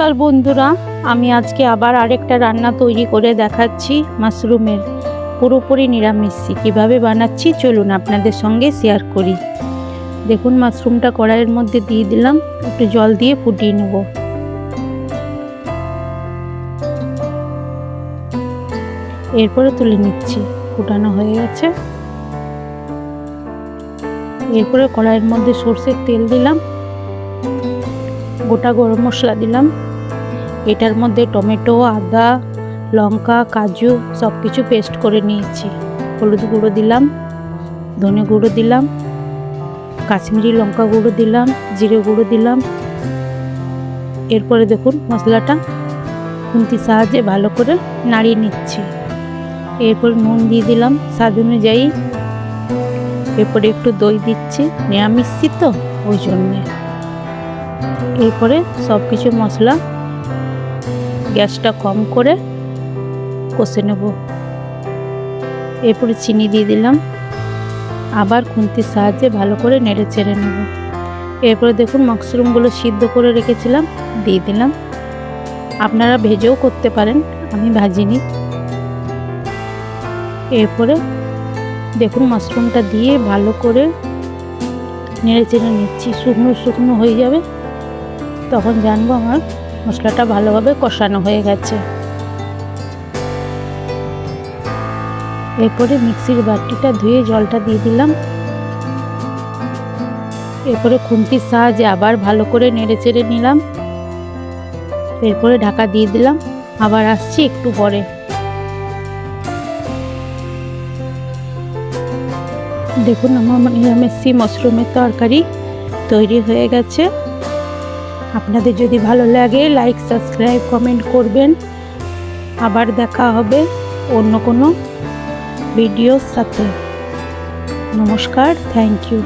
নমস্কার বন্ধুরা, আমি আজকে আবার আরেকটা রান্না তৈরি করে দেখাচ্ছি। মাশরুমের পুরোপুরি নিরামিষ কীভাবে বানাচ্ছি চলুন আপনাদের সঙ্গে শেয়ার করি। দেখুন, মাশরুমটা কড়াইয়ের মধ্যে দিয়ে দিলাম, একটু জল দিয়ে ফুটিয়ে নেব। এরপরে তুলে নিচ্ছি, ফুটানো হয়ে গেছে। এরপরে কড়াইয়ের মধ্যে সরষের তেল দিলাম, গোটা গরম মশলা দিলাম, এটার মধ্যে টমেটো, আদা, লঙ্কা, কাজু সব কিছু পেস্ট করে নিয়েছি। হলুদ গুঁড়ো দিলাম, ধনে গুঁড়ো দিলাম, কাশ্মীরি লঙ্কা গুঁড়ো দিলাম, জিরে গুঁড়ো দিলাম। এরপরে দেখুন মশলাটা খুন্তির সাহায্যে ভালো করে নাড়িয়ে নিচ্ছি। এরপর নুন দিয়ে দিলাম স্বাদ অনুযায়ী। এরপরে একটু দই দিচ্ছি, নিরামিষ তো ওই জন্যে। এরপরে সব কিছু মশলা গ্যাসটা কম করে কষে নেব। এরপরে চিনি দিয়ে দিলাম, আবার খুন্তির সাহায্যে ভালো করে নেড়ে চেড়ে নেব। এরপরে দেখুন মাশরুমগুলো সিদ্ধ করে রেখেছিলাম দিয়ে দিলাম। আপনারা ভেজেও করতে পারেন, আমি ভাজিনি। এরপরে দেখুন মাশরুমটা দিয়ে ভালো করে নেড়ে চেড়ে নিচ্ছি। শুকনো শুকনো হয়ে যাবে, তখন জানবো আমার মশলাটা ভালোভাবে কষানো হয়ে গেছে। এরপরে মিক্সির বাটিটা ধুয়ে জলটা দিয়ে দিলাম। এরপরে খুন্তির সাহায্যে আবার ভালো করে নেড়ে চেড়ে নিলাম। এরপরে ঢাকা দিয়ে দিলাম, আবার আসছি একটু পরে। দেখুন আমার নিরামিষ মাশরুমের তরকারি তৈরি হয়ে গেছে। আপনাদের যদি ভালো লাগে লাইক, সাবস্ক্রাইব, কমেন্ট করবেন। আবার দেখা হবে অন্য কোনো ভিডিওর সাথে। নমস্কার, থ্যাংক ইউ।